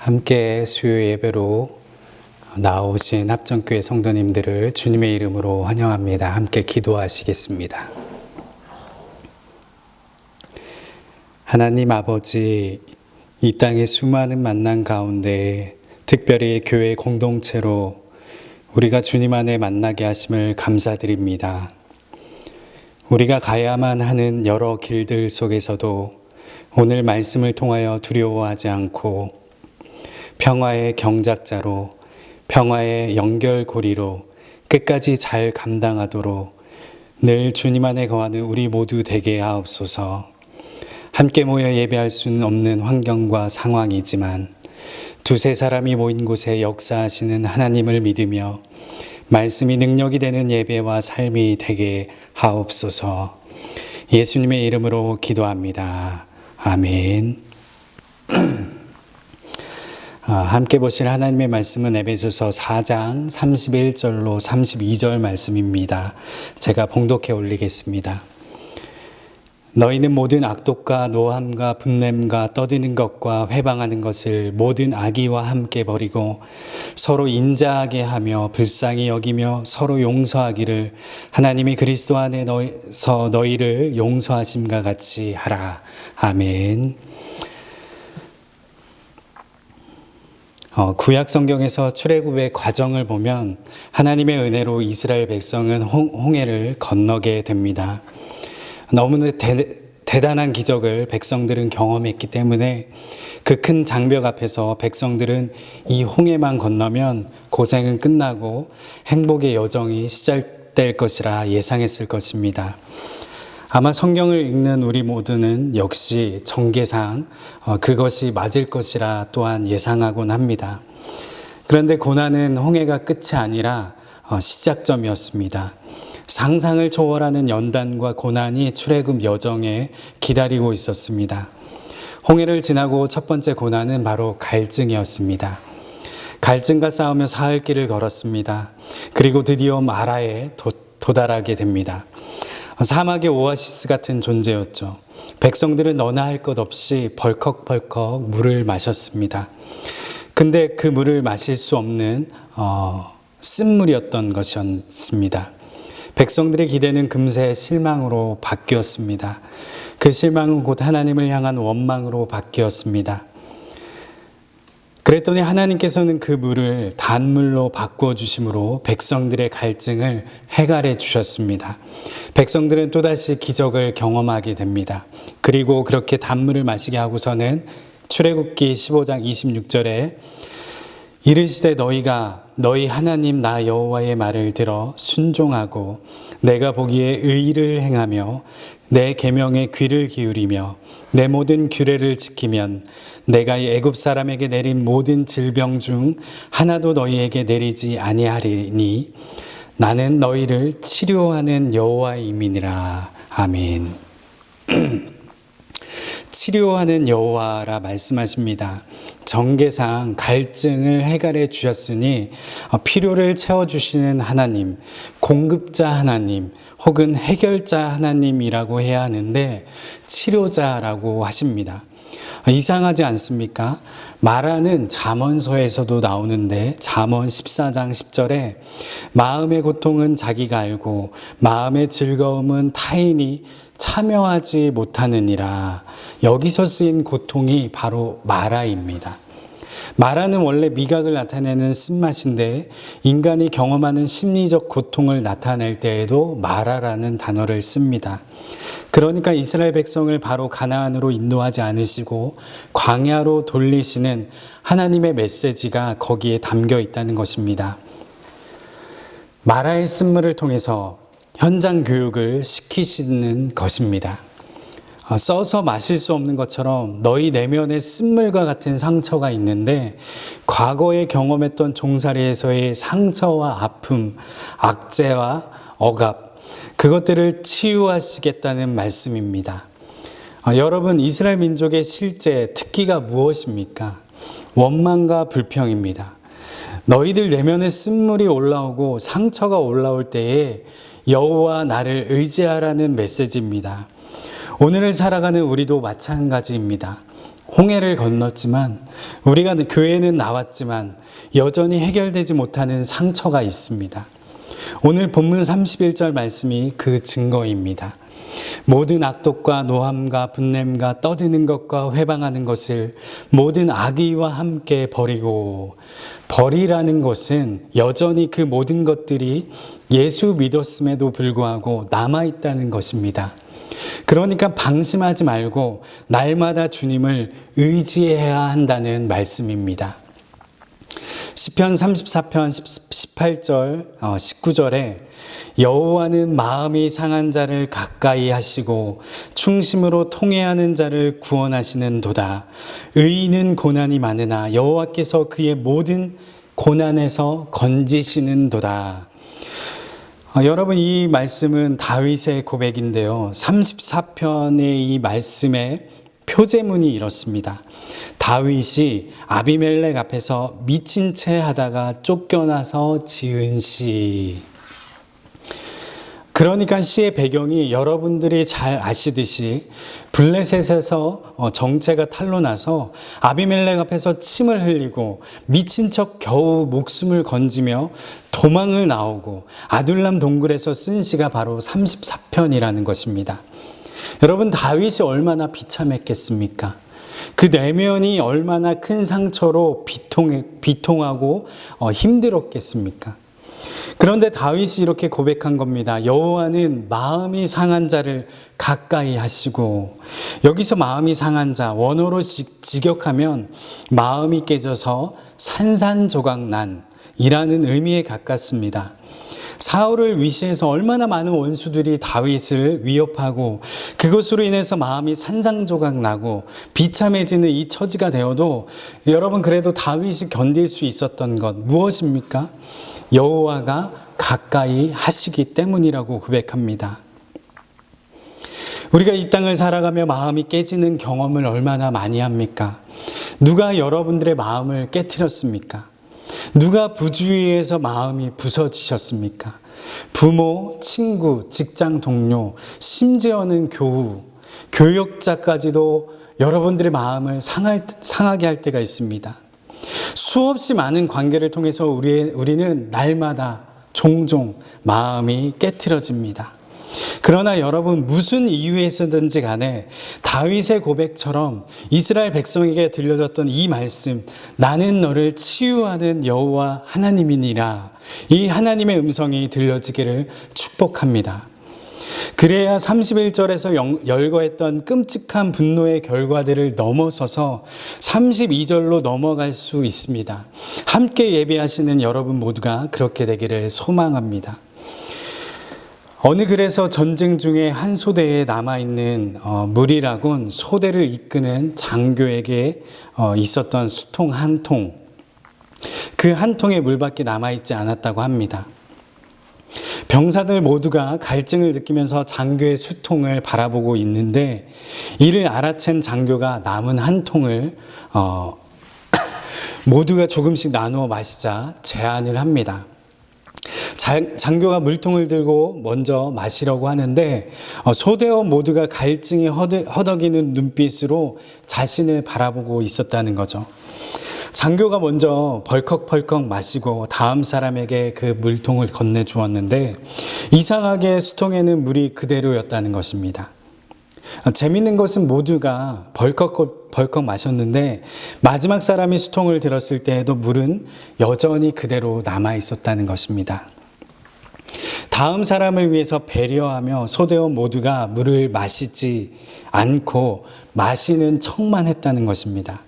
함께 수요 예배로 나오신 합정교회 성도님들을 주님의 이름으로 환영합니다. 함께 기도하시겠습니다. 하나님 아버지, 이 땅의 수많은 만남 가운데 특별히 교회 공동체로 우리가 주님 안에 만나게 하심을 감사드립니다. 우리가 가야만 하는 여러 길들 속에서도 오늘 말씀을 통하여 두려워하지 않고 평화의 경작자로, 평화의 연결고리로 끝까지 잘 감당하도록 늘 주님 안에 거하는 우리 모두 되게 하옵소서. 함께 모여 예배할 수는 없는 환경과 상황이지만 두세 사람이 모인 곳에 역사하시는 하나님을 믿으며 말씀이 능력이 되는 예배와 삶이 되게 하옵소서. 예수님의 이름으로 기도합니다. 아멘. 함께 보실 하나님의 말씀은 에베소서 4장 31절로 32절 말씀입니다. 제가 봉독해 올리겠습니다. 너희는 모든 악독과 노함과 분냄과 떠드는 것과 회방하는 것을 모든 악의와 함께 버리고 서로 인자하게 하며 불쌍히 여기며 서로 용서하기를 구하님이 그리스도 안에서 너희를 용서하심과 같이 하라. 아멘. 구약 성경에서 출애굽의 과정을 보면 하나님의 은혜로 이스라엘 백성은 홍해를 건너게 됩니다. 너무나 대단한 기적을 백성들은 경험했기 때문에 그 큰 장벽 앞에서 백성들은 이 홍해만 건너면 고생은 끝나고 행복의 여정이 시작될 것이라 예상했을 것입니다. 아마 성경을 읽는 우리 모두는 역시 전개상 그것이 맞을 것이라 또한 예상하곤 합니다. 그런데 고난은 홍해가 끝이 아니라 시작점이었습니다. 상상을 초월하는 연단과 고난이 출애굽 여정에 기다리고 있었습니다. 홍해를 지나고 첫 번째 고난은 바로 갈증이었습니다. 갈증과 싸우며 사흘 길을 걸었습니다. 그리고 드디어 마라에 도달하게 됩니다. 사막의 오아시스 같은 존재였죠. 백성들은 너나 할 것 없이 벌컥벌컥 물을 마셨습니다. 근데 그 물을 마실 수 없는 쓴물이었던 것이었습니다. 백성들의 기대는 금세 실망으로 바뀌었습니다. 그 실망은 곧 하나님을 향한 원망으로 바뀌었습니다. 그랬더니 하나님께서는 그 물을 단물로 바꿔주심으로 백성들의 갈증을 해결해 주셨습니다. 백성들은 또다시 기적을 경험하게 됩니다. 그리고 그렇게 단물을 마시게 하고서는 출애굽기 15장 26절에 이르시되 너희가 너희 하나님 나 여호와의 말을 들어 순종하고 내가 보기에 의를 행하며 내 계명에 귀를 기울이며 내 모든 규례를 지키면 내가 이 애굽 사람에게 내린 모든 질병 중 하나도 너희에게 내리지 아니하리니 나는 너희를 치료하는 여호와임이니라. 아멘. 치료하는 여호와라 말씀하십니다. 전개상 갈증을 해결해 주셨으니 필요를 채워주시는 하나님, 공급자 하나님, 혹은 해결자 하나님이라고 해야 하는데 치료자라고 하십니다. 이상하지 않습니까? 마라는 잠언서에서도 나오는데 잠언 14장 10절에 마음의 고통은 자기가 알고 마음의 즐거움은 타인이 참여하지 못하느니라. 여기서 쓰인 고통이 바로 마라입니다. 마라는 원래 미각을 나타내는 쓴맛인데 인간이 경험하는 심리적 고통을 나타낼 때에도 마라라는 단어를 씁니다. 그러니까 이스라엘 백성을 바로 가나안으로 인도하지 않으시고 광야로 돌리시는 하나님의 메시지가 거기에 담겨 있다는 것입니다. 마라의 쓴물을 통해서 현장 교육을 시키시는 것입니다. 써서 마실 수 없는 것처럼 너희 내면에 쓴물과 같은 상처가 있는데 과거에 경험했던 종살이에서의 상처와 아픔, 악재와 억압, 그것들을 치유하시겠다는 말씀입니다. 여러분, 이스라엘 민족의 실제 특기가 무엇입니까? 원망과 불평입니다. 너희들 내면에 쓴물이 올라오고 상처가 올라올 때에 여호와 나를 의지하라는 메시지입니다. 오늘을 살아가는 우리도 마찬가지입니다. 홍해를 건넜지만 우리가 교회는 나왔지만 여전히 해결되지 못하는 상처가 있습니다. 오늘 본문 31절 말씀이 그 증거입니다. 모든 악독과 노함과 분냄과 떠드는 것과 회방하는 것을 모든 악의와 함께 버리고, 버리라는 것은 여전히 그 모든 것들이 예수 믿었음에도 불구하고 남아있다는 것입니다. 그러니까 방심하지 말고 날마다 주님을 의지해야 한다는 말씀입니다. 시편 34편 18절 19절에 여호와는 마음이 상한 자를 가까이 하시고 충심으로 통회하는 자를 구원하시는도다. 의인은 고난이 많으나 여호와께서 그의 모든 고난에서 건지시는도다. 여러분, 이 말씀은 다윗의 고백인데요. 34편의 이 말씀의 표제문이 이렇습니다. 다윗이 아비멜렉 앞에서 미친 채 하다가 쫓겨나서 지은 시. 그러니까 시의 배경이 여러분들이 잘 아시듯이 블레셋에서 정체가 탄로나서 아비멜렉 앞에서 침을 흘리고 미친 척 겨우 목숨을 건지며 도망을 나오고 아둘람 동굴에서 쓴 시가 바로 34편이라는 것입니다. 여러분, 다윗이 얼마나 비참했겠습니까? 그 내면이 얼마나 큰 상처로 비통하고 힘들었겠습니까? 그런데 다윗이 이렇게 고백한 겁니다. 여호와는 마음이 상한 자를 가까이 하시고, 여기서 마음이 상한 자, 원어로 직역하면 마음이 깨져서 산산조각난이라는 의미에 가깝습니다. 사울을 위시해서 얼마나 많은 원수들이 다윗을 위협하고 그것으로 인해서 마음이 산산조각 나고 비참해지는 이 처지가 되어도 여러분, 그래도 다윗이 견딜 수 있었던 것 무엇입니까? 여호와가 가까이 하시기 때문이라고 고백합니다. 우리가 이 땅을 살아가며 마음이 깨지는 경험을 얼마나 많이 합니까? 누가 여러분들의 마음을 깨트렸습니까? 누가 부주의해서 마음이 부서지셨습니까? 부모, 친구, 직장 동료, 심지어는 교우, 교역자까지도 여러분들의 마음을 상하게 할 때가 있습니다. 수없이 많은 관계를 통해서 우리는 날마다 종종 마음이 깨트려집니다. 그러나 여러분, 무슨 이유에서든지 간에 다윗의 고백처럼 이스라엘 백성에게 들려졌던 이 말씀, 나는 너를 치유하는 여호와 하나님이니라, 이 하나님의 음성이 들려지기를 축복합니다. 그래야 31절에서 열거했던 끔찍한 분노의 결과들을 넘어서서 32절로 넘어갈 수 있습니다. 함께 예배하시는 여러분 모두가 그렇게 되기를 소망합니다. 어느 그래서 전쟁 중에 한 소대에 남아있는 무리라곤 소대를 이끄는 장교에게 있었던 수통 한 통, 그 한 통의 물밖에 남아있지 않았다고 합니다. 병사들 모두가 갈증을 느끼면서 장교의 수통을 바라보고 있는데 이를 알아챈 장교가 남은 한 통을 모두가 조금씩 나누어 마시자 제안을 합니다. 장교가 물통을 들고 먼저 마시려고 하는데 소대원 모두가 갈증이 허덕이는 눈빛으로 자신을 바라보고 있었다는 거죠. 장교가 먼저 벌컥벌컥 마시고 다음 사람에게 그 물통을 건네주었는데 이상하게 수통에는 물이 그대로였다는 것입니다. 재밌는 것은 모두가 벌컥 마셨는데 마지막 사람이 수통을 들었을 때에도 물은 여전히 그대로 남아 있었다는 것입니다. 다음 사람을 위해서 배려하며 소대원 모두가 물을 마시지 않고 마시는 척만 했다는 것입니다.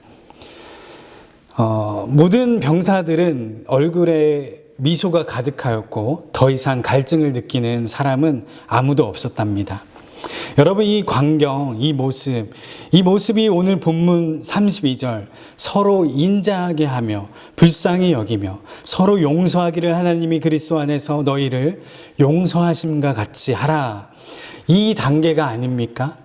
모든 병사들은 얼굴에 미소가 가득하였고 더 이상 갈증을 느끼는 사람은 아무도 없었답니다. 여러분, 이 광경, 이 모습이 오늘 본문 32절 서로 인자하게 하며 불쌍히 여기며 서로 용서하기를 하나님이 그리스도 안에서 너희를 용서하심과 같이 하라, 이 단계가 아닙니까?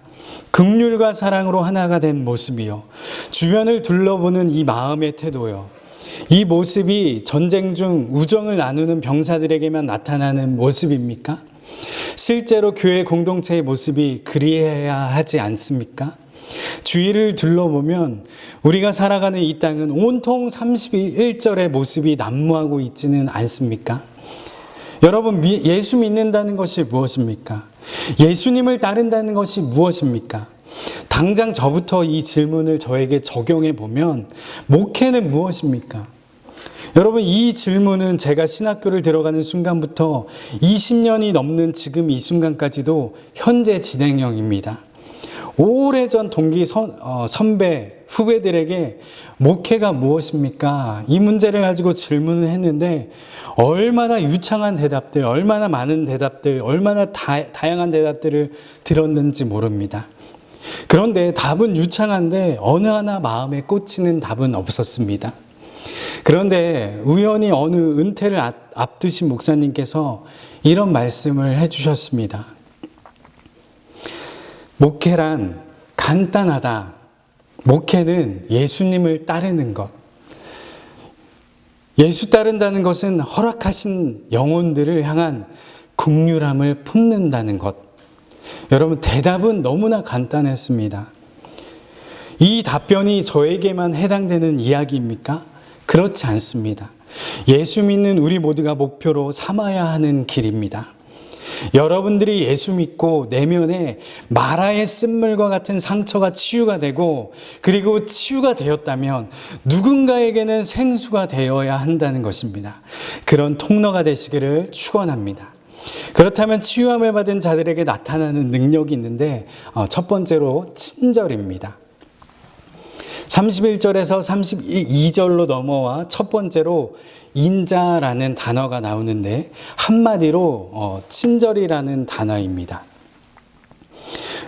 긍휼과 사랑으로 하나가 된 모습이요, 주변을 둘러보는 이 마음의 태도요, 이 모습이 전쟁 중 우정을 나누는 병사들에게만 나타나는 모습입니까? 실제로 교회 공동체의 모습이 그리해야 하지 않습니까? 주위를 둘러보면 우리가 살아가는 이 땅은 온통 31절의 모습이 난무하고 있지는 않습니까? 여러분, 예수 믿는다는 것이 무엇입니까? 예수님을 따른다는 것이 무엇입니까? 당장 저부터 이 질문을 저에게 적용해 보면 목회는 무엇입니까? 여러분, 이 질문은 제가 신학교를 들어가는 순간부터 20년이 넘는 지금 이 순간까지도 현재 진행형입니다. 오래전 동기 선배, 후배들에게 목회가 무엇입니까? 이 문제를 가지고 질문을 했는데 얼마나 유창한 대답들, 얼마나 많은 대답들, 얼마나 다양한 대답들을 들었는지 모릅니다. 그런데 답은 유창한데 어느 하나 마음에 꽂히는 답은 없었습니다. 그런데 우연히 어느 은퇴를 앞두신 목사님께서 이런 말씀을 해주셨습니다. 목회란 간단하다. 목회는 예수님을 따르는 것. 예수 따른다는 것은 허락하신 영혼들을 향한 긍휼함을 품는다는 것. 여러분, 대답은 너무나 간단했습니다. 이 답변이 저에게만 해당되는 이야기입니까? 그렇지 않습니다. 예수 믿는 우리 모두가 목표로 삼아야 하는 길입니다. 여러분들이 예수 믿고 내면에 마라의 쓴물과 같은 상처가 치유가 되고, 그리고 치유가 되었다면 누군가에게는 생수가 되어야 한다는 것입니다. 그런 통로가 되시기를 축원합니다. 그렇다면 치유함을 받은 자들에게 나타나는 능력이 있는데 첫 번째로 친절입니다. 31절에서 32절로 넘어와 첫 번째로 인자라는 단어가 나오는데 한마디로 친절이라는 단어입니다.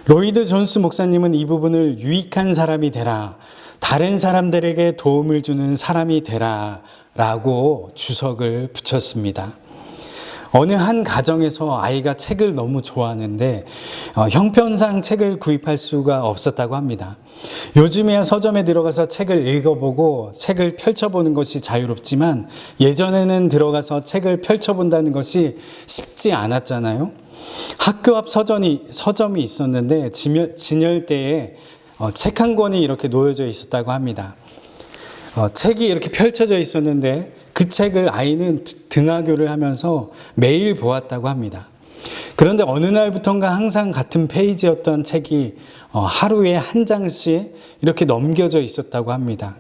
로이드 존스 목사님은 이 부분을 유익한 사람이 되라, 다른 사람들에게 도움을 주는 사람이 되라 라고 주석을 붙였습니다. 어느 한 가정에서 아이가 책을 너무 좋아하는데 형편상 책을 구입할 수가 없었다고 합니다. 요즘에야 서점에 들어가서 책을 읽어보고 책을 펼쳐보는 것이 자유롭지만 예전에는 들어가서 책을 펼쳐본다는 것이 쉽지 않았잖아요. 학교 앞 서점이 있었는데 진열대에 책 한 권이 이렇게 놓여져 있었다고 합니다. 책이 이렇게 펼쳐져 있었는데 그 책을 아이는 등하교를 하면서 매일 보았다고 합니다. 그런데 어느 날부턴가 항상 같은 페이지였던 책이 하루에 한 장씩 이렇게 넘겨져 있었다고 합니다.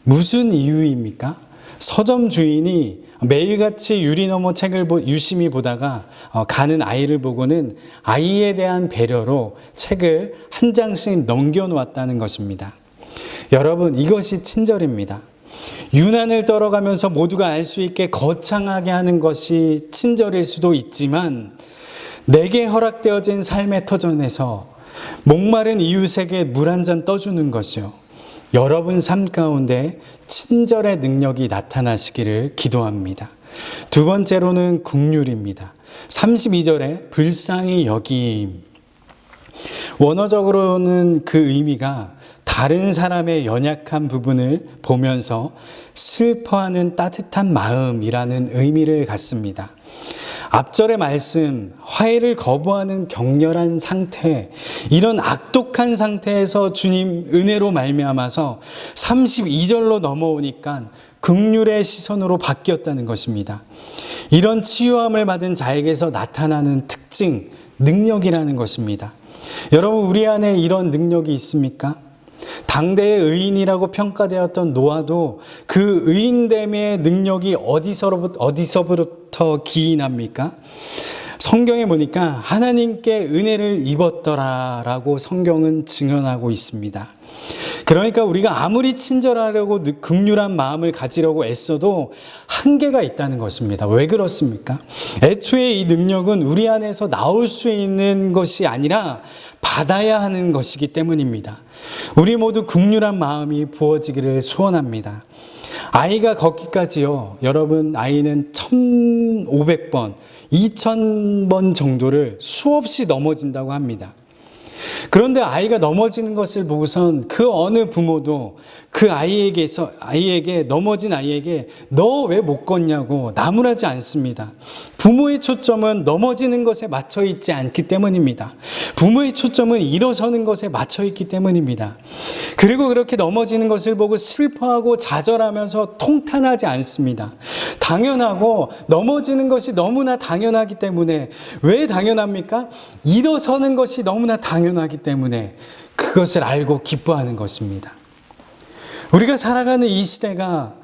무슨 이유입니까? 서점 주인이 매일같이 유리 너머 책을 유심히 보다가 가는 아이를 보고는 아이에 대한 배려로 책을 한 장씩 넘겨놓았다는 것입니다. 여러분, 이것이 친절입니다. 유난을 떨어가면서 모두가 알 수 있게 거창하게 하는 것이 친절일 수도 있지만 내게 허락되어진 삶의 터전에서 목마른 이웃에게 물 한 잔 떠주는 것이요, 여러분 삶 가운데 친절의 능력이 나타나시기를 기도합니다. 두 번째로는 긍휼입니다. 32절에 불쌍히 여김. 원어적으로는 그 의미가 다른 사람의 연약한 부분을 보면서 슬퍼하는 따뜻한 마음이라는 의미를 갖습니다. 앞절의 말씀, 화해를 거부하는 격렬한 상태, 이런 악독한 상태에서 주님 은혜로 말미암아서 32절로 넘어오니까 긍휼의 시선으로 바뀌었다는 것입니다. 이런 치유함을 받은 자에게서 나타나는 특징, 능력이라는 것입니다. 여러분, 우리 안에 이런 능력이 있습니까? 당대의 의인이라고 평가되었던 노아도 그 의인됨의 능력이 어디서부터 기인합니까? 성경에 보니까 하나님께 은혜를 입었더라라고 성경은 증언하고 있습니다. 그러니까 우리가 아무리 친절하려고 긍휼한 마음을 가지려고 애써도 한계가 있다는 것입니다. 왜 그렇습니까? 애초에 이 능력은 우리 안에서 나올 수 있는 것이 아니라 받아야 하는 것이기 때문입니다. 우리 모두 긍휼한 마음이 부어지기를 소원합니다. 아이가 걷기까지요, 여러분, 아이는 1,500번, 2,000번 정도를 수없이 넘어진다고 합니다. 그런데 아이가 넘어지는 것을 보고선 그 어느 부모도 그 넘어진 아이에게 너 왜 못 걷냐고 나무라지 않습니다. 부모의 초점은 넘어지는 것에 맞춰 있지 않기 때문입니다. 부모의 초점은 일어서는 것에 맞춰 있기 때문입니다. 그리고 그렇게 넘어지는 것을 보고 슬퍼하고 좌절하면서 통탄하지 않습니다. 당연하고 넘어지는 것이 너무나 당연하기 때문에, 왜 당연합니까? 일어서는 것이 너무나 당연하기 때문에 그것을 알고 기뻐하는 것입니다. 우리가 살아가는 이 시대가,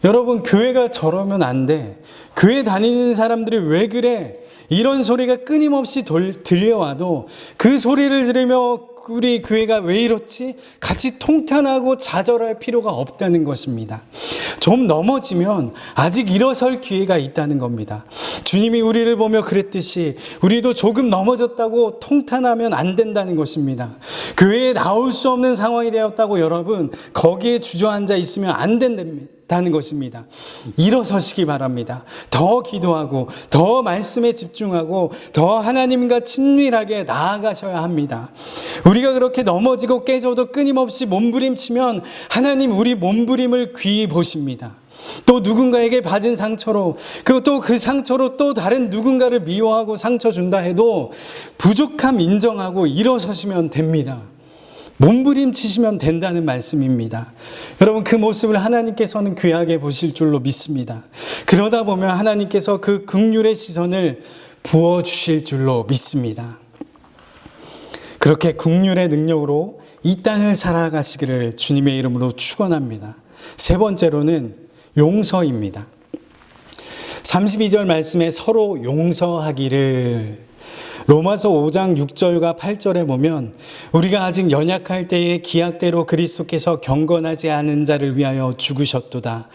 여러분, 교회가 저러면 안 돼, 교회 다니는 사람들이 왜 그래, 이런 소리가 끊임없이 들려와도 그 소리를 들으며 우리 교회가 왜 이렇지? 같이 통탄하고 좌절할 필요가 없다는 것입니다. 좀 넘어지면 아직 일어설 기회가 있다는 겁니다. 주님이 우리를 보며 그랬듯이 우리도 조금 넘어졌다고 통탄하면 안 된다는 것입니다. 교회에 나올 수 없는 상황이 되었다고 여러분 거기에 주저앉아 있으면 안 된다는 것입니다. 일어서시기 바랍니다. 더 기도하고 더 말씀에 집중하고 더 하나님과 친밀하게 나아가셔야 합니다. 우리가 그렇게 넘어지고 깨져도 끊임없이 몸부림치면 하나님 우리 몸부림을 귀히 보십니다. 또 누군가에게 받은 상처로, 그리고 또 그 상처로 또 다른 누군가를 미워하고 상처 준다 해도 부족함 인정하고 일어서시면 됩니다. 몸부림치시면 된다는 말씀입니다. 여러분, 그 모습을 하나님께서는 귀하게 보실 줄로 믿습니다. 그러다 보면 하나님께서 그 긍휼의 시선을 부어주실 줄로 믿습니다. 그렇게 긍휼의 능력으로 이 땅을 살아가시기를 주님의 이름으로 축원합니다. 세 번째로는 용서입니다. 32절 말씀에 서로 용서하기를, 로마서 5장 6절과 8절에 보면 우리가 아직 연약할 때에 기약대로 그리스도께서 경건하지 않은 자를 위하여 죽으셨도다.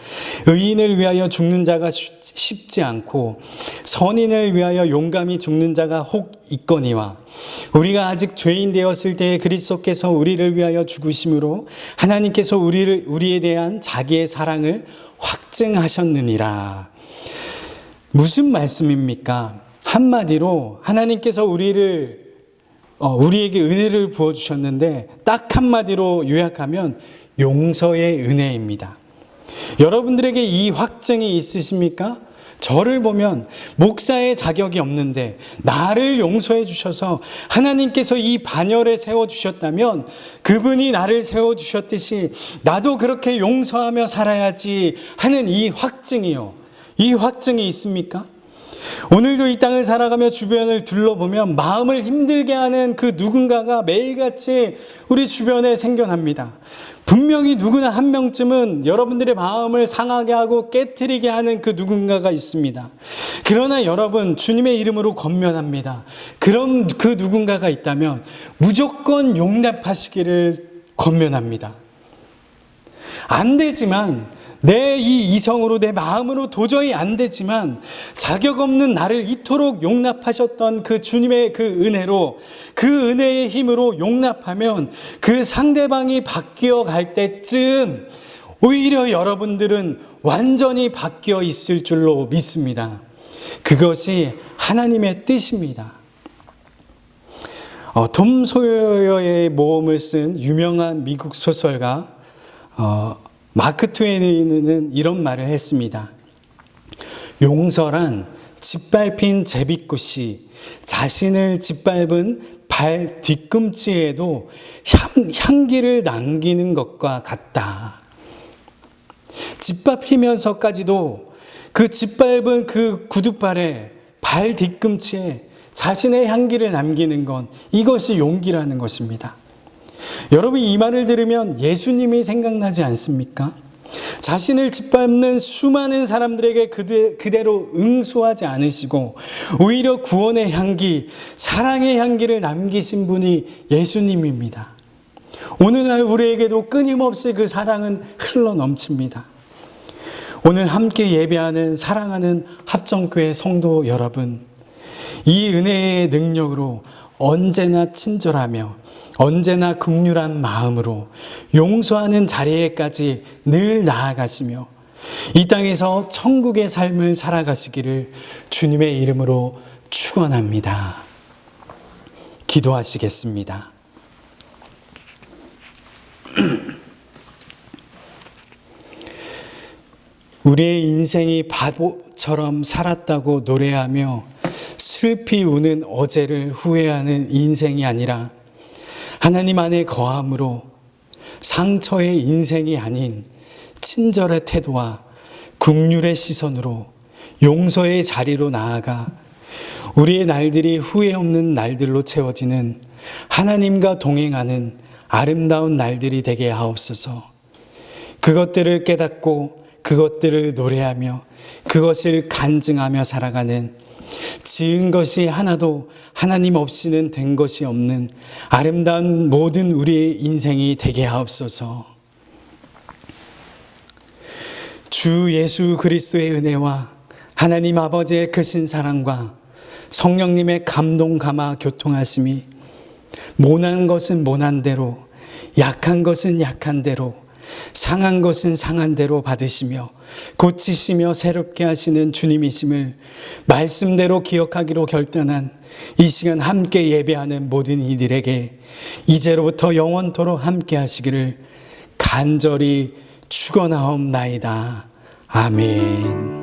의인을 위하여 죽는 자가 쉽지 않고 선인을 위하여 용감히 죽는 자가 혹 있거니와, 우리가 아직 죄인 되었을 때에 그리스도께서 우리를 위하여 죽으심으로 하나님께서 우리에 대한 자기의 사랑을 확증하셨느니라. 무슨 말씀입니까? 한마디로 하나님께서 우리에게 은혜를 부어주셨는데, 딱 한마디로 요약하면 용서의 은혜입니다. 여러분들에게 이 확증이 있으십니까? 저를 보면 목사의 자격이 없는데 나를 용서해 주셔서 하나님께서 이 반열에 세워주셨다면 그분이 나를 세워주셨듯이 나도 그렇게 용서하며 살아야지 하는 이 확증이요. 이 확증이 있습니까? 오늘도 이 땅을 살아가며 주변을 둘러보면 마음을 힘들게 하는 그 누군가가 매일같이 우리 주변에 생겨납니다. 분명히 누구나 한 명쯤은 여러분들의 마음을 상하게 하고 깨트리게 하는 그 누군가가 있습니다. 그러나 여러분, 주님의 이름으로 권면합니다. 그런 그 누군가가 있다면 무조건 용납하시기를 권면합니다. 안 되지만, 내 이 이성으로 내 마음으로 도저히 안 되지만 자격 없는 나를 이토록 용납하셨던 그 주님의 그 은혜로, 그 은혜의 힘으로 용납하면 그 상대방이 바뀌어 갈 때쯤 오히려 여러분들은 완전히 바뀌어 있을 줄로 믿습니다. 그것이 하나님의 뜻입니다. 톰 소여의 모험을 쓴 유명한 미국 소설가 마크 트웨이는 이런 말을 했습니다. 용서란 짓밟힌 제비꽃이 자신을 짓밟은 발 뒤꿈치에도 향기를 남기는 것과 같다. 짓밟히면서까지도 그 짓밟은 그 구두발에, 발 뒤꿈치에 자신의 향기를 남기는 건, 이것이 용기라는 것입니다. 여러분, 이 말을 들으면 예수님이 생각나지 않습니까? 자신을 짓밟는 수많은 사람들에게 그대로 응수하지 않으시고 오히려 구원의 향기, 사랑의 향기를 남기신 분이 예수님입니다. 오늘날 우리에게도 끊임없이 그 사랑은 흘러 넘칩니다. 오늘 함께 예배하는 사랑하는 합정교회 성도 여러분, 이 은혜의 능력으로 언제나 친절하며 언제나 긍휼한 마음으로 용서하는 자리에까지 늘 나아가시며 이 땅에서 천국의 삶을 살아가시기를 주님의 이름으로 축원합니다. 기도하시겠습니다. 우리의 인생이 나봇처럼 살았다고 노래하며 슬피 우는 어제를 후회하는 인생이 아니라 하나님 안에 거함으로 상처의 인생이 아닌 친절의 태도와 긍휼의 시선으로 용서의 자리로 나아가 우리의 날들이 후회 없는 날들로 채워지는 하나님과 동행하는 아름다운 날들이 되게 하옵소서. 그것들을 깨닫고 그것들을 노래하며 그것을 간증하며 살아가는 지은 것이 하나도 하나님 없이는 된 것이 없는 아름다운 모든 우리의 인생이 되게 하옵소서. 주 예수 그리스도의 은혜와 하나님 아버지의 크신 사랑과 성령님의 감동 감화 교통하심이 모난 것은 모난 대로, 약한 것은 약한 대로, 상한 것은 상한 대로 받으시며 고치시며 새롭게 하시는 주님이심을 말씀대로 기억하기로 결단한 이 시간 함께 예배하는 모든 이들에게 이제로부터 영원토록 함께 하시기를 간절히 축원하옵나이다. 아멘.